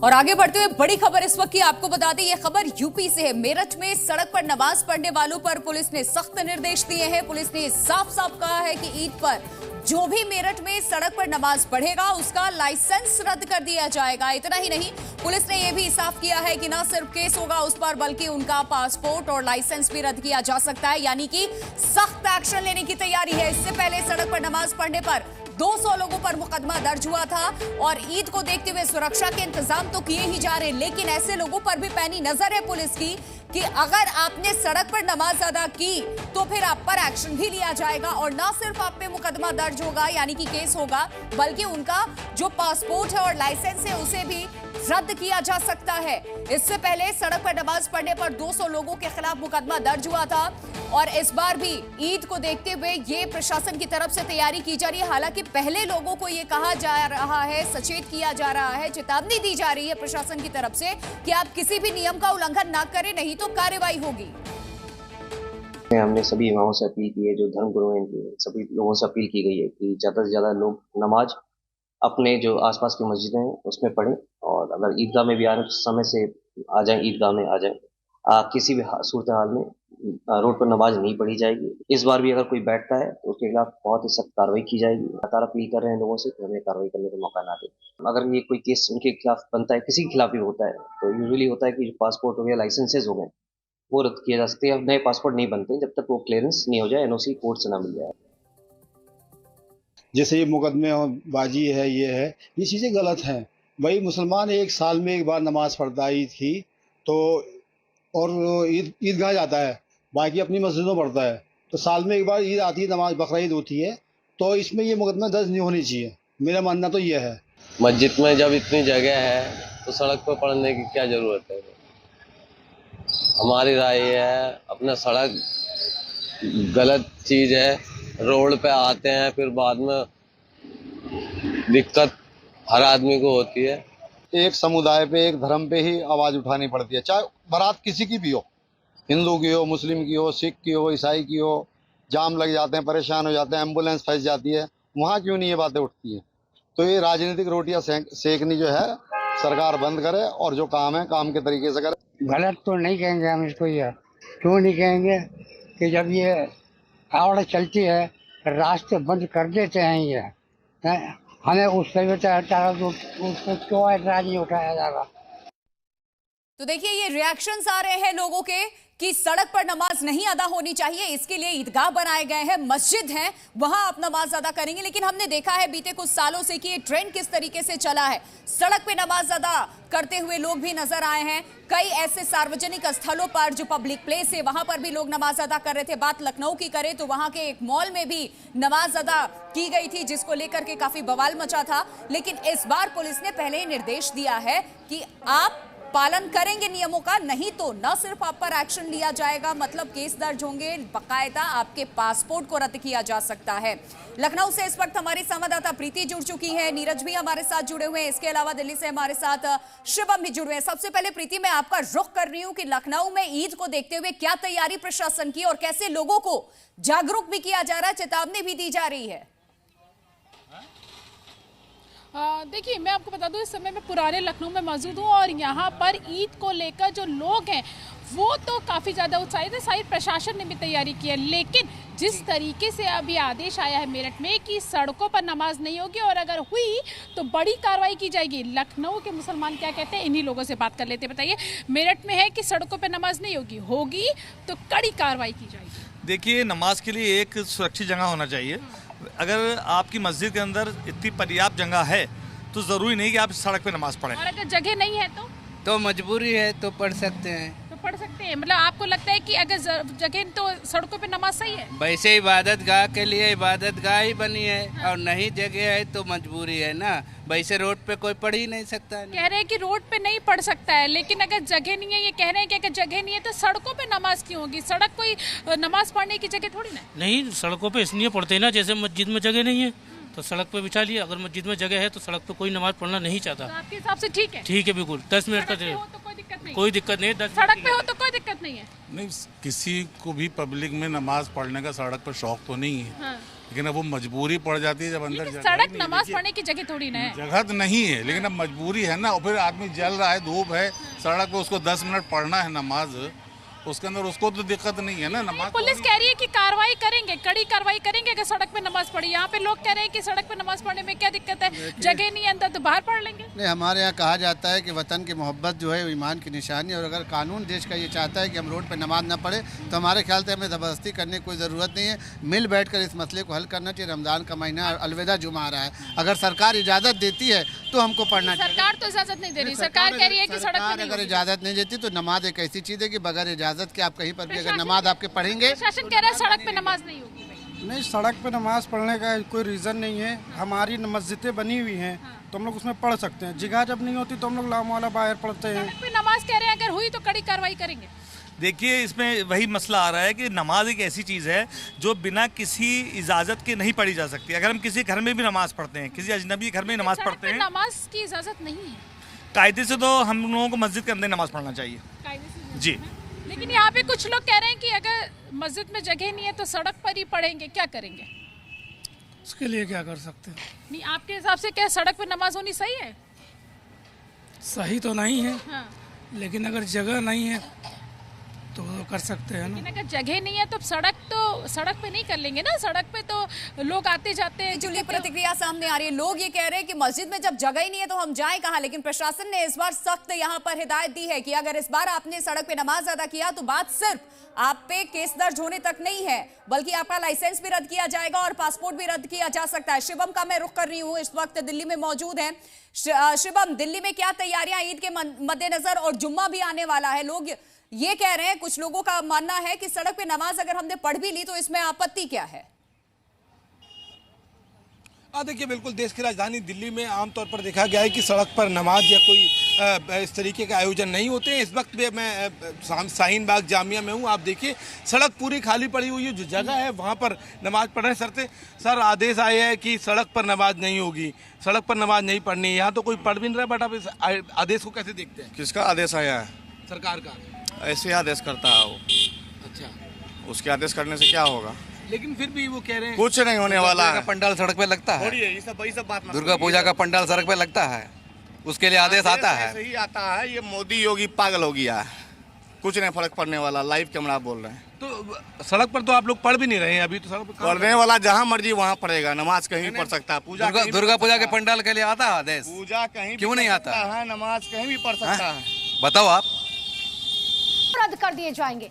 और आगे बढ़ते हुए बड़ी खबर इस वक्त की आपको बता दें, ये खबर यूपी से है। मेरठ में सड़क पर नमाज पढ़ने वालों पर पुलिस ने सख्त निर्देश दिए हैं। पुलिस ने साफ साफ कहा है कि ईद पर जो भी मेरठ में सड़क पर नमाज पढ़ेगा उसका लाइसेंस रद्द कर दिया जाएगा। इतना ही नहीं, पुलिस ने यह भी साफ किया है कि न सिर्फ केस होगा उस पर, बल्कि उनका पासपोर्ट और लाइसेंस भी रद्द किया जा सकता है। यानी कि सख्त एक्शन लेने की तैयारी है। इससे पहले सड़क पर नमाज पढ़ने पर 200 लोगों पर मुकदमा दर्ज हुआ था और ईद को देखते हुए सुरक्षा के इंतजाम तो किए ही जा रहे, लेकिन ऐसे लोगों पर भी पैनी नजर है पुलिस की कि अगर आपने सड़क पर नमाज अदा की तो फिर आप पर एक्शन भी लिया जाएगा और ना सिर्फ आप पे मुकदमा दर्ज होगा यानी कि केस होगा, बल्कि उनका जो पासपोर्ट है और लाइसेंस है उसे भी रद्द किया जा सकता है। इससे पहले सड़क पर नमाज पढ़ने पर 200 लोगों के खिलाफ मुकदमा दर्ज हुआ था और इस बार भी ईद को देखते हुए ये प्रशासन की तरफ से तैयारी की जा रही है। हालांकि पहले लोगों को ये कहा जा रहा है, सचेत किया जा रहा है, चेतावनी दी जा रही है प्रशासन की तरफ से कि आप किसी भी नियम का उल्लंघन ना करें, नहीं तो कार्रवाई होगी। हमने सभी इमामों से अपील की है, जो धर्म गुरु हैं, सभी लोगों से अपील की गई है कि ज़्यादा से ज़्यादा लोग नमाज अपने जो आसपास की मस्जिदें हैं उसमें पढ़ें और अगर ईदगाह में भी आने समय से आ जाएं, ईदगाह में आ जाएं। किसी भी सूरत हाल में रोड पर नमाज नहीं पढ़ी जाएगी। इस बार भी अगर कोई बैठता है तो उसके खिलाफ बहुत ही सख्त कार्रवाई की जाएगी। लगातार अपील कर रहे हैं लोगों से कि हमें कार्रवाई करने का मौका ना दे। अगर ये कोई केस उनके खिलाफ बनता है, किसी के खिलाफ भी होता है, तो यूजुअली होता है कि जो पासपोर्ट हो गया, लाइसेंसेज हो गए, वो रद्द किए जा सकते हैं। नए पासपोर्ट नहीं बनते जब तक वो क्लियरेंस नहीं हो जाए, एनओसी कोर्ट से ना मिल जाए। जैसे ये मुकदमे बाजी है, ये चीज़ें गलत हैं। भाई मुसलमान एक साल में एक बार नमाज पढ़ता है ईद की, तो और ईदगाह जाता है, बाकी अपनी मस्जिदों पढ़ता है, तो साल में एक बार ईद आती है, नमाज बकरा ईद होती है, तो इसमें ये मुकदमा दर्ज नहीं होनी चाहिए। मेरा मानना तो ये है। मस्जिद में जब इतनी जगह है तो सड़क पर पढ़ने की क्या ज़रूरत है। हमारी राय है, अपना सड़क गलत चीज़ है। रोड पे आते हैं फिर बाद में दिक्कत हर आदमी को होती है। एक समुदाय पे, एक धर्म पे ही आवाज़ उठानी पड़ती है, चाहे बारात किसी की भी हो, हिंदू की हो, मुस्लिम की हो, सिख की हो, ईसाई की हो। जाम लग जाते हैं, परेशान हो जाते हैं, एम्बुलेंस फंस जाती है, वहाँ क्यों नहीं ये बातें उठती हैं। तो ये राजनीतिक रोटियां सेकनी जो है सरकार बंद करे और जो काम है काम के तरीके से करे। गलत तो नहीं कहेंगे हम इसको, यह क्यों नहीं कहेंगे कि जब ये आवड़ चलती है रास्ते बंद कर देते हैं, ये हमें उस पर क्यों ऐतराज नहीं उठाया जाएगा। तो देखिए ये रिएक्शंस आ रहे हैं लोगों के कि सड़क पर नमाज नहीं अदा होनी चाहिए, इसके लिए ईदगाह बनाए गए हैं, मस्जिद हैं, वहां आप नमाज अदा करेंगे। लेकिन हमने देखा है बीते कुछ सालों से कि ये ट्रेंड किस तरीके से चला है। सड़क पे नमाज अदा करते हुए लोग भी नजर आए हैं। कई ऐसे सार्वजनिक स्थलों पर जो पब्लिक प्लेस है वहां पर भी लोग नमाज अदा कर रहे थे। बात लखनऊ की करें तो वहां के एक मॉल में भी नमाज अदा की गई थी, जिसको लेकर के काफी बवाल मचा था। लेकिन इस बार पुलिस ने पहले ही निर्देश दिया है कि आप पालन करेंगे नियमों का, नहीं तो न सिर्फ आप पर एक्शन लिया जाएगा, मतलब केस दर्ज होंगे, बकायदा आपके पासपोर्ट को रद्द किया जा सकता है। लखनऊ से इस वक्त हमारी संवाददाता प्रीति जुड़ चुकी है, नीरज भी हमारे साथ जुड़े हुए हैं, इसके अलावा दिल्ली से हमारे साथ शिवम भी जुड़े हैं। सबसे पहले प्रीति, मैं आपका रुख कर रही हूं कि लखनऊ में ईद को देखते हुए क्या तैयारी प्रशासन की और कैसे लोगों को जागरूक भी किया जा रहा है, चेतावनी भी दी जा रही है। देखिए मैं आपको बता दूं, इस समय मैं पुराने लखनऊ में मौजूद हूं और यहां पर ईद को लेकर जो लोग हैं वो तो काफ़ी ज़्यादा उत्साहित है। शायद प्रशासन ने भी तैयारी की है, लेकिन जिस तरीके से अभी आदेश आया है मेरठ में कि सड़कों पर नमाज नहीं होगी और अगर हुई तो बड़ी कार्रवाई की जाएगी। लखनऊ के मुसलमान क्या कहते हैं, इन्हीं लोगों से बात कर लेते हैं। बताइए, मेरठ में है कि सड़कों पर नमाज नहीं होगी, होगी तो कड़ी कार्रवाई की जाएगी। देखिए, नमाज के लिए एक सुरक्षित जगह होना चाहिए। अगर आपकी मस्जिद के अंदर इतनी पर्याप्त जगह है तो ज़रूरी नहीं कि आप सड़क पे नमाज पढ़ें। और अगर जगह नहीं है तो मजबूरी है तो पढ़ सकते हैं। तो पढ़ सकते हैं, मतलब आपको लगता है कि अगर जगह तो सड़कों पे नमाज सही है। वैसे इबादत गाह के लिए इबादत गाह ही बनी है। हाँ। और नहीं जगह है तो मजबूरी है ना, वैसे रोड पे कोई पढ़ ही नहीं सकता है। कह रहे हैं कि रोड पे नहीं पढ़ सकता है, लेकिन अगर जगह नहीं है, ये कह रहे हैं कि अगर जगह नहीं है तो सड़कों पे नमाज क्यों होगी। सड़क कोई नमाज पढ़ने की जगह थोड़ी ना। नहीं, सड़कों पे इसलिए पढ़ते ना, जैसे मस्जिद में जगह नहीं है तो सड़क पे बिछा लिया। अगर मस्जिद में जगह है तो सड़क पे कोई नमाज पढ़ना नहीं चाहता। तो आपके हिसाब से ठीक है? ठीक है, बिल्कुल 10 मिनट का कोई दिक्कत नहीं है। सड़क पे हो तो कोई दिक्कत नहीं है। नहीं, किसी को भी पब्लिक में नमाज पढ़ने का सड़क पर शौक तो नहीं है। हाँ। लेकिन अब वो मजबूरी पड़ जाती है जब अंदर जगह सड़क नहीं, नमाज देखिए, पढ़ने की जगह थोड़ी ना है। जगह तो नहीं है, लेकिन अब मजबूरी है ना। और फिर आदमी जल रहा है, धूप है, सड़क पे उसको 10 मिनट पढ़ना है नमाज, उसके अंदर उसको तो दिक्कत नहीं है ना। नमाज पुलिस कह रही है कि कार्रवाई करेंगे, कड़ी कार्रवाई करेंगे अगर सड़क पे नमाज पढ़ी। यहाँ पे लोग कह रहे हैं कि सड़क पे नमाज पढ़ने में क्या दिक्कत है, जगह नहीं है अंदर तो बाहर पढ़ लेंगे। नहीं, हमारे यहाँ कहा जाता है कि वतन की मोहब्बत जो है वो ईमान की निशानी है, और अगर कानून देश का ये चाहता है कि हम रोड पर नमाज न पढ़े तो हमारे ख्याल से हमें ज़बरदस्ती करने की कोई ज़रूरत नहीं है। मिल बैठ कर इस मसले को हल करना चाहिए। रमज़ान का महीना अलविदा जुमा आ रहा है, अगर सरकार इजाज़त देती है तो हमको पढ़ना चाहिए। सरकार तो इजाजत नहीं दे रही, सरकार कह रही है कि सड़क पे अगर इजाज़त नहीं देती तो नमाज एक ऐसी चीज़ है कि बगैर इजाज़त के आप कहीं पर भी अगर नमाज आपके पढ़ेंगे। प्रशासन कह रहा है सड़क पे नमाज नहीं होगी। नहीं, सड़क पे नमाज पढ़ने का कोई रीज़न नहीं है। हमारी मस्जिदें बनी हुई हैं तो हम लोग उसमें पढ़ सकते हैं। जगह जब नहीं होती तो हम लोग लामवाला बाहर पढ़ते हैं। सड़क पे नमाज कह रहे हैं अगर हुई तो कड़ी कार्रवाई करेंगे। देखिए, इसमें वही मसला आ रहा है कि नमाज एक ऐसी चीज़ है जो बिना किसी इजाज़त के नहीं पढ़ी जा सकती। अगर हम किसी घर में भी नमाज पढ़ते हैं, किसी अजनबी घर में नमाज पढ़ते हैं, नमाज की इजाज़त नहीं है कायदे से, तो हम लोगों को मस्जिद के अंदर नमाज पढ़ना चाहिए कायदे से जी। लेकिन यहाँ पे कुछ लोग कह रहे हैं कि अगर मस्जिद में जगह नहीं है तो सड़क पर ही पढ़ेंगे, क्या करेंगे? उसके लिए क्या कर सकते हैं? नहीं, आपके हिसाब से क्या सड़क पे नमाज होनी सही है? सही तो नहीं है, हाँ। लेकिन अगर जगह नहीं है तो कर सकते हैं ना। लेकिन अगर जगह नहीं है तो सड़क पे नहीं कर लेंगे ना। सड़क पे तो लोग आते जाते हैं। जुली प्रतिक्रिया सामने आ रही है। लोग ये कह रहे हैं कि मस्जिद में जब जगह ही नहीं है तो हम जाएं कहां। लेकिन प्रशासन ने इस बार सख्त यहां पर हिदायत दी है कि अगर इस बार आपने सड़क पे नमाज अदा किया तो बात सिर्फ आप पे केस दर्ज होने तक नहीं है, बल्कि आपका लाइसेंस भी रद्द किया जाएगा और पासपोर्ट भी रद्द किया जा सकता है। शिवम का मैं रुख कर रही हूँ, इस वक्त दिल्ली में मौजूद है। शिवम, दिल्ली में क्या तैयारियां ईद के मद्देनजर, और जुम्मा भी आने वाला है, लोग ये कह रहे हैं, कुछ लोगों का मानना है कि सड़क पे नमाज अगर हमने पढ़ भी ली तो इसमें आपत्ति क्या है? देखिए, बिल्कुल देश की राजधानी दिल्ली में आमतौर पर देखा गया है कि सड़क पर नमाज या कोई इस तरीके के आयोजन नहीं होते हैं। इस वक्त भी मैं शाहीन बाग जामिया में हूँ। आप देखिए, सड़क पूरी खाली पड़ी हुई है। जो जगह है वहाँ पर नमाज पढ़ रहे हैं। सर आदेश आए हैं कि सड़क पर नमाज नहीं होगी, सड़क पर नमाज नहीं पढ़नी है। यहाँ तो कोई पढ़ भी नहीं रहा, बट आप इस आदेश को कैसे देखते हैं? किसका आदेश आया है? सरकार का। ऐसे आदेश करता है वो। अच्छा, उसके आदेश करने से क्या होगा? लेकिन फिर भी वो कह रहे हैं कुछ नहीं होने वाला है। पंडाल सड़क पे लगता है, ये सब बात दुर्गा पूजा का पंडाल सड़क पे लगता है, उसके लिए आदेश आता है। ऐसे ही आता है। ये मोदी योगी पागल हो गया है, कुछ नहीं फर्क पड़ने वाला। लाइव कैमरा बोल रहे हैं। तो सड़क पर तो आप लोग पढ़ भी नहीं रहे हैं अभी। तो सड़क पर पढ़ने वाला जहाँ मर्जी वहाँ पढ़ेगा, नमाज कहीं भी पढ़ सकता है। पूजा दुर्गा पूजा के पंडाल के लिए आता है आदेश, पूजा कहीं क्यों नहीं आता है, नमाज कहीं भी पढ़ सकता है। बताओ आप। रद्द कर दिए जाएंगे।